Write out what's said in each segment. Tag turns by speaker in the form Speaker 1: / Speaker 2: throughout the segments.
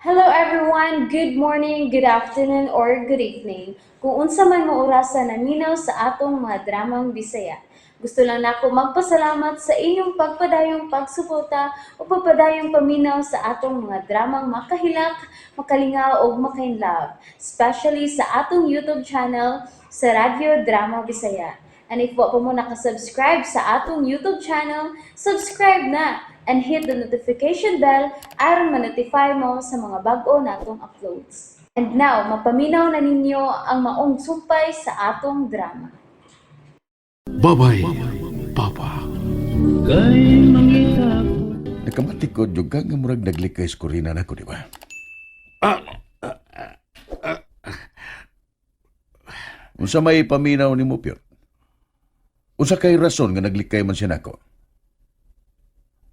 Speaker 1: Hello everyone, good morning, good afternoon, or good evening. Kung unsa man mo orasan naminaw sa atong mga dramang Bisaya. Gusto lang nako magpasalamat sa inyong pagpadayong pagsuporta o pagpadayong paminaw sa atong mga dramang makahilak, makalingaw o makainlove, especially sa atong YouTube channel sa Radyo Drama Bisaya. And if wa pa mo nakasubscribe sa atong YouTube channel, subscribe na and hit the notification bell aron ma-notify mo sa mga bag-o natong uploads. And now, mapaminaw na ninyo ang maong sumpay sa atong drama.
Speaker 2: Babay, Papa.
Speaker 3: Kay mangita
Speaker 2: Nakamatikod juga nga murag naglikay sa kurinan ako, di ba? Unsa may paminaw ni mo, Piot? Unsa kay rason nga naglikay man siya nako?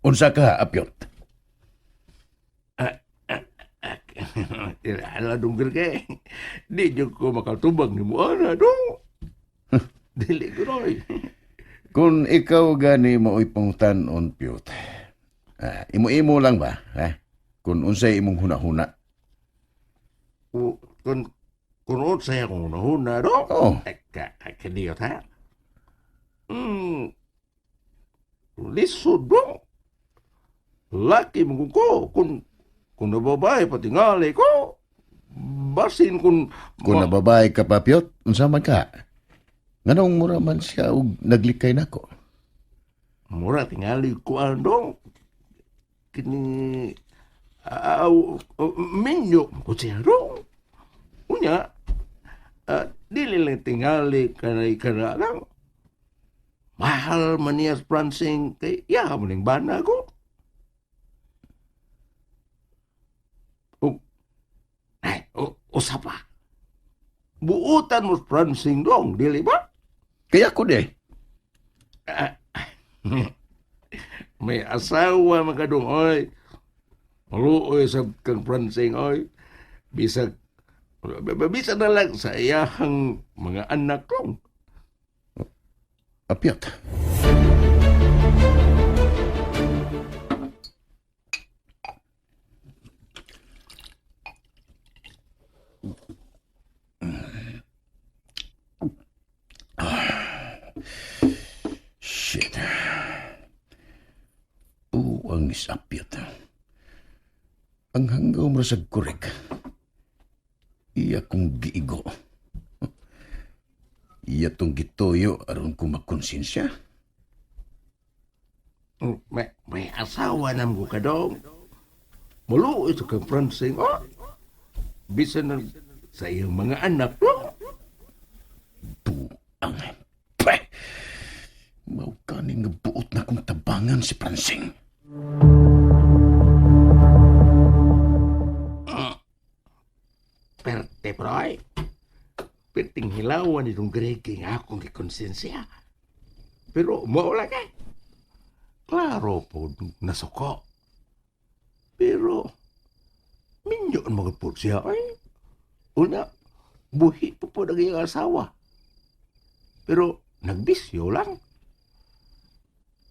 Speaker 2: Unsa ka, Piot?
Speaker 4: Ala dungger kay. Di jud ko makatubag ni mo ana dong. Dili ko roy.
Speaker 2: Kung ikaw gani mao'y pangutanon, Piot, imo-imo lang ba? Kung unsay imong huna-huna?
Speaker 4: Kun unsay akong nahuna dong.
Speaker 2: Oo.
Speaker 4: Kaniyot ha. Lisod dong. Laki mo ko. Kung nababae patingali ko. Basin kun...
Speaker 2: Kung nababae ka pa, Piot, unsa man ka? Nganong mura man siya og naglikay nako?
Speaker 4: Mura tingali ko andong. Kini minyo ko siya dong. Unya, dili lang tingali kanay kana lang. Mahal man niya pransing kay mo ning bana ko. Usapa. Buutan mo pransing dong, dili ba?
Speaker 2: Kaya ko de.
Speaker 4: May asawa makadong oy. Maluoy sa kang pransing oy. Bisag na lang sa iyahang mga anak kong.
Speaker 2: Piot. Shit. Ang isapyat. Ang hanggaw mo sa korek. Iya kong giigo. Iya tong gitoyo aron ko makonsensya.
Speaker 4: May asawa nam ko kadong. Maluoy sa kang pransing oh. Bisan na sa iyang mga anak ko.
Speaker 2: Buang. Pweh! Mau kaning nga buot na kong tabangan si Pransing.
Speaker 4: Perte, proy. Perting hilawan itong Greg nga akong kikonsensya. Pero mawala ka. Klaro po, nasuko. Pero, minyo ang mga po siya ay. Una, buhi po ng iyong asawa. Pero, nagbisyo lang.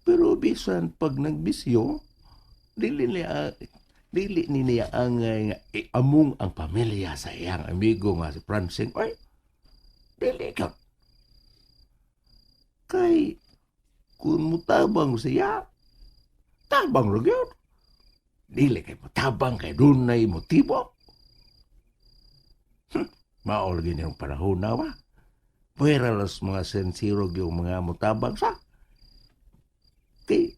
Speaker 4: Pero, bisan pag nagbisyo, dili niya ang among ang pamilya sa iyang amigo nga si Pransing. Ay, dili ka. Kay, kung mutabang siya, tabang lang yun. Dili kay mutabang kay dunay motibo. Maolagi niyong panahon na ba? Pwera las mga sensirog yung mga mutabang sa. Kay,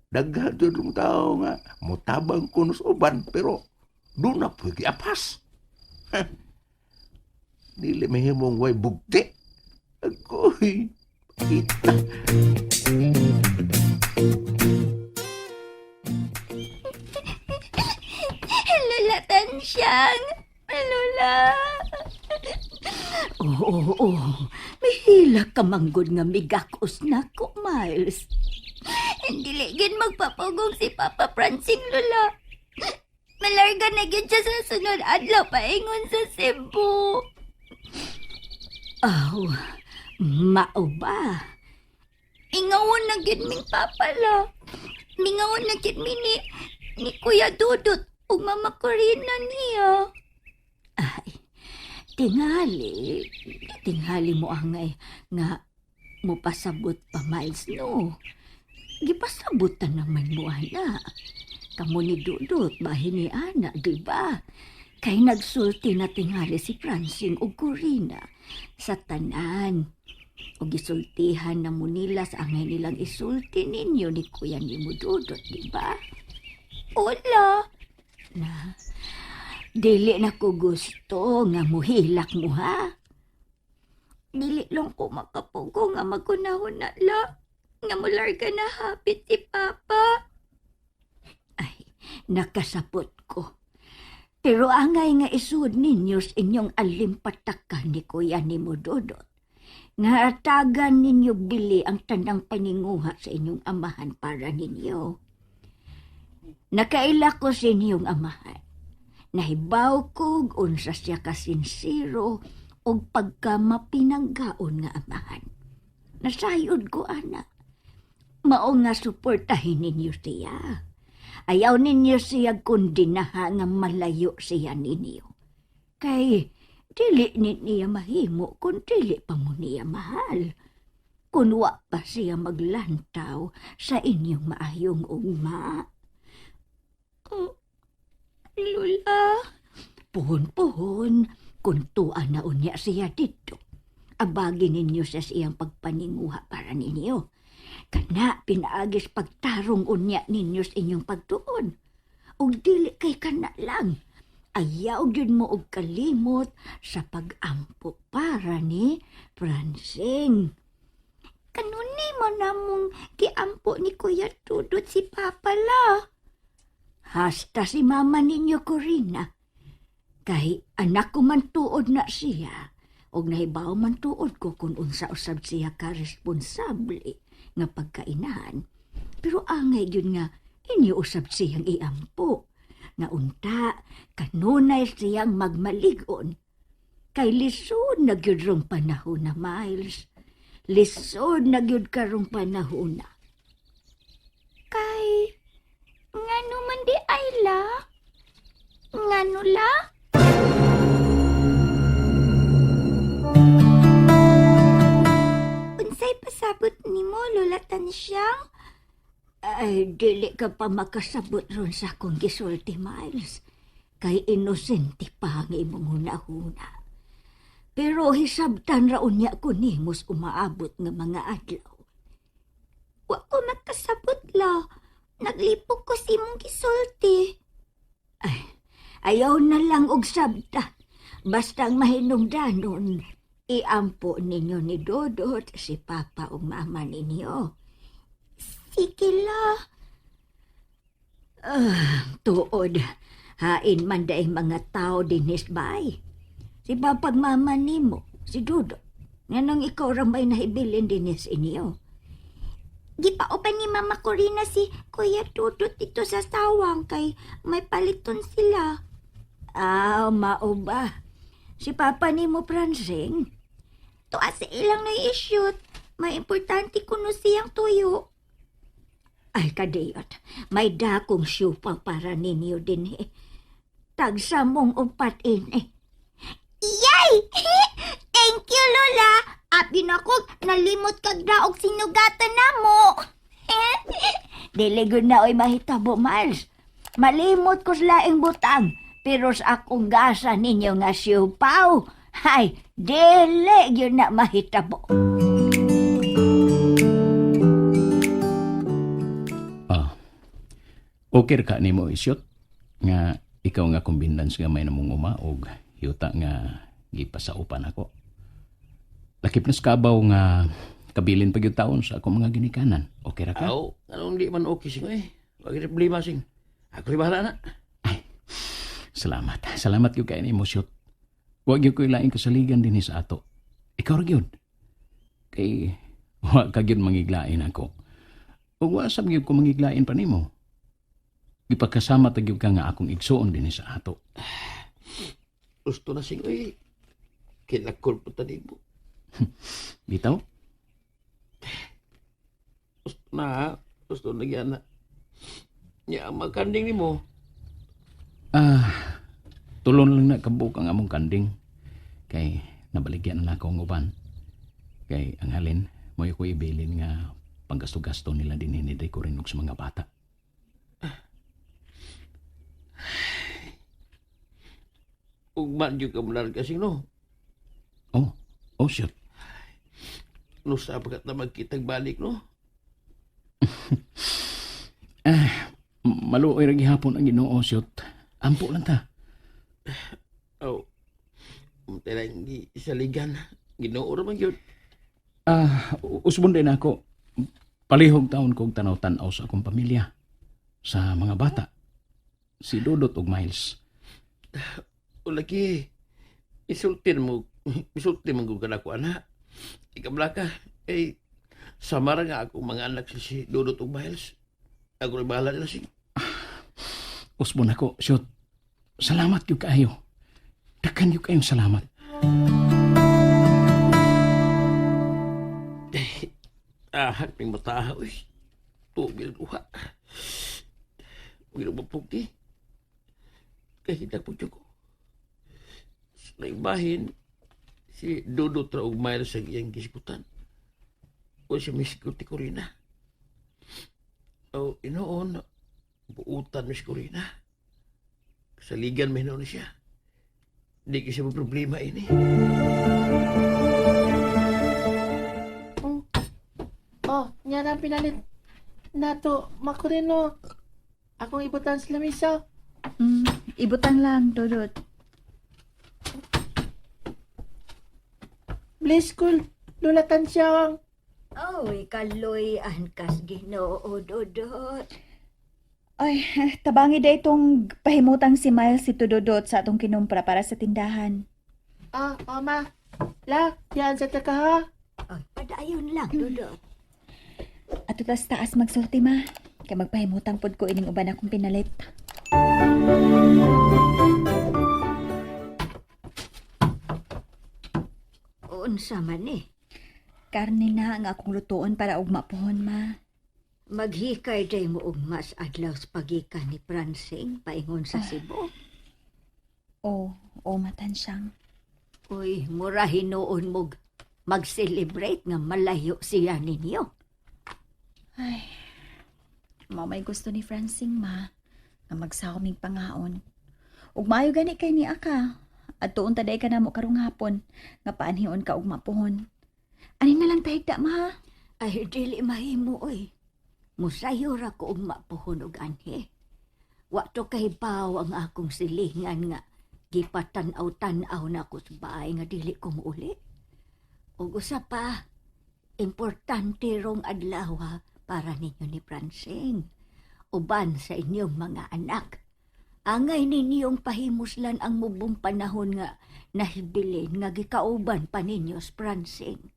Speaker 4: daghan dyan yung tao nga, mutabang kunos uban, pero doon na po apas. Dili mahimong way bugti. Agoy, kita.
Speaker 5: Lola Tansyang! Lola! Oo. May hila ka manggod nga migakos na ko, Miles. Hindi ligin magpapugong si Papa Pransing, Lola. Malarga na gyud siya sa sunod adlaw paingon sa Cebu. Aw, mao ba? Ingawon na gyud ming papa la. Mingawon na gyud mi ni Kuya Dudut. ug Mama Corina niya. Ay, tingali mo angay nga mupasabot pa Miles no. Gipasabot ta naman mo ana. Kamu ni Dudut bahin ni ana, di ba? Kay nagsulti na tingali si Francine ug Corina sa tanan. O gisultihan na mo nila sa angay nilang isulti ninyo ni kuya ni mo Dudut, di ba? Ola. Na, dili na ko gusto nga muhilak mo ha. Dili lang ko makapugo nga magunahon na la. Nga mularga na hapit si Papa. Ay, nakasapot ko. Pero angay nga isud ninyo sa inyong alimpatakan ni kuya ni mo Dudut. Nga atagan ninyo bili ang tanang paninguha sa inyong amahan para ninyo. Nakaila ko sa inyong amahan. Nahibaw ko unsa siya kasinsiro o pagka mapinanggaon nga amahan. Nasayod ko, ana. Mao nga suportahin ninyo siya. Ayaw ninyo siya kundi naha nga malayo siya ninyo. Kay dili niya mahimo kung dili pa mo niya mahal. Kung wa pa siya maglantaw sa inyong maayong ugma. Oh, Lula, puhon-puhon, kung tuan na unya siya dito. Abagi ninyo sa siyang pagpaninguha para ninyo. Kana pinaagis pagtarong unya ninyo sa inyong pagtuon. O dili kay kana lang. Ayaw yun mo og kalimot sa pag-ampo para ni Francine. Kanuni mo namong giampo ni Kuya Dudut si Papa la. Hasta si mama ninyo Corina. Kay anak ko man tuod na siya. Og nahibaw man tuod ko kung unsa usab siya ka-responsable nga pagkainahan. Pero angay yun nga inyo usab siyang iampo. Na unta, kanunay siyang magmaligon. Kay lisod na gyud rong panahon na, Miles. Lisod na gyud karong panahon na. Kay, ngano man di ay la? Ngano la? Unsay pasabot ni mo, Lola Tansyang? Ay, dili ka pa makasabot ron sa akong gisulti, Miles. Kay inosente pa ang imong hunahuna. Pero hisabtan raon niya ko nimos umaabot nga mga adlaw. Wa ko makasabot la. Naglipok ko sa imong gisulti. Ay, ayaw na lang og sabta. Basta ang mahinungdanon, iampo ninyo ni Dodot si Papa o Mama ninyo. Sige la. Tuod, hain man daing mga tao dinis bay. Si Papag Mama nimo, si Dudut, nganong ikaw ramay nahibilin dinis inyo. Gipaupan ni Mama Corina si Kuya Dudut dito sa sawang kay may paliton sila. Mao ba? Si Papa nimo Francine? Tuwa sa ilang na-issued. May importante kuno siyang tuyo. Ay, kadiyot, may dakong syupa para ninyo din eh. Tagsa mong upatin eh. Yay! Thank you, Lola! Abi na ko, nalimot kag daog sinugatan na mo. Dili gud na oy mahitabo, Miles. Malimot ko sa laing butang, pero sa akong gasa ninyo nga syupaw, hay, dili yun na mahitabo.
Speaker 3: Okay ka nimo isyot nga ikaw nga kombinans nga may namong og yuta nga gipasaupan ako. Lakip na kabaw nga kabilin pa gyud taon sa akong mga ginikanan. Okay ra ka?
Speaker 4: Aw, anong di man okay sing eh. Wag rin problema sing. Ako bahala na.
Speaker 3: Ay, salamat. Salamat gyud kay nimo syot. Wa gyud ko ilaing kasaligan dinhi sa ato. Ikaw ra gyud. Kay wa ka gyud mangiglain ako. Ug wa sab gyud ko mangiglain pa nimo. Ipagkasama tagyog ka nga akong igsuon din sa ato.
Speaker 4: Gusto na sing eh. Kinakol po tani mo.
Speaker 3: Bitaw?
Speaker 4: Gusto na yan na. Nya, magkanding ni mo.
Speaker 3: Tulon lang na kabuk ang among kanding. Kay nabaligyan na ako ang uban. Kay ang halin, mo ko ibilin nga panggasto-gasto nila din hiniday ko rin sa mga bata.
Speaker 4: Ugman yung kamulan kasi no.
Speaker 3: Oh shit.
Speaker 4: No sa pagkat na magkitag balik no.
Speaker 3: Maluoy ra gihapon ang Ginoo shit. Ampo lang ta.
Speaker 4: Oh. Lang isaligan. Ginoo ra man yun.
Speaker 3: Usbon din ako. Palihog taon kong tanaw-tanaw sa akong pamilya. Sa mga bata. Si Dudot ug Miles.
Speaker 4: O lagi. Isultin mo gud ako anak. Ikabla ka. Samara nga ako mga anak si Dudot ug Miles. Ako rin bahala nila si.
Speaker 3: Usbon ako, shoot. Salamat yung kayo. Dakan yung kayong salamat.
Speaker 4: Ahak ng mataha. Uy. Tugil duha. Uy, mapugi. Kahidak po ko. Sa ibahin, si Dudot ra ug Miles ang iyang gisiputan. O si Miss Corina. O inoon, buutan Miss Corina. Kasaligan may na siya. Di kasi mo problema ini.
Speaker 6: Nya na pinalit. Nato, makurino. Akong ibutan sa lamisa.
Speaker 5: Ibutan lang, Dudot.
Speaker 6: Bless school. Lulatan siyang.
Speaker 5: Oy, kaloy ang kas Ginoo, Dudot.
Speaker 7: Ay, tabangi da itong pahimutang si Miles si Dudot sa atong kinumpra para sa tindahan.
Speaker 6: Mama. La, yan sa taka ha.
Speaker 5: Oy, padayon lang, Dudot.
Speaker 7: At tas taas magsulti ma. Kaya magpahimutang pod ko ining uban akong pinalit.
Speaker 5: Unsa man eh.
Speaker 7: Karne na ang akong lutuon para ugma pohon ma.
Speaker 5: Maghikay day mo og mas adlaw sa pagikan ni Pransing paingon sa Cebu.
Speaker 7: O matan siyang.
Speaker 5: Uy, mura hinuon mo mag-celebrate nga malayo siya ninyo.
Speaker 7: Ay, may gusto ni Francine ma nga magsawming pangaon. Ug maayo gani kay ni Aka. At tuon taday ka na mo karong hapon nga paanhion ka ugma pohon. Ani na lang tahigda ma.
Speaker 5: Ay, dili mahimo oy. Musayo ra ko og mapuhon og anhi. Wa to kay baw ang akong silingan nga gipatan-aw-tan-aw na ako sa bahay nga dili ko muuli. Ug usa pa, importante rong adlaw para ninyo ni Francine. Uban sa inyong mga anak. Angay ninyong pahimuslan ang mubong panahon nga nahibilin nga gikauban pa ninyo sa Francine.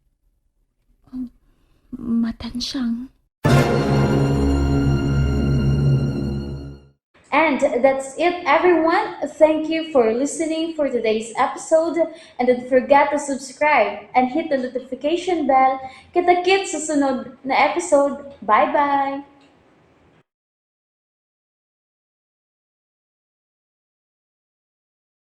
Speaker 7: Matan siyang.
Speaker 1: And that's it, everyone. Thank you for listening for today's episode. And don't forget to subscribe and hit the notification bell. Kita-kits sa sunod na episode. Bye-bye!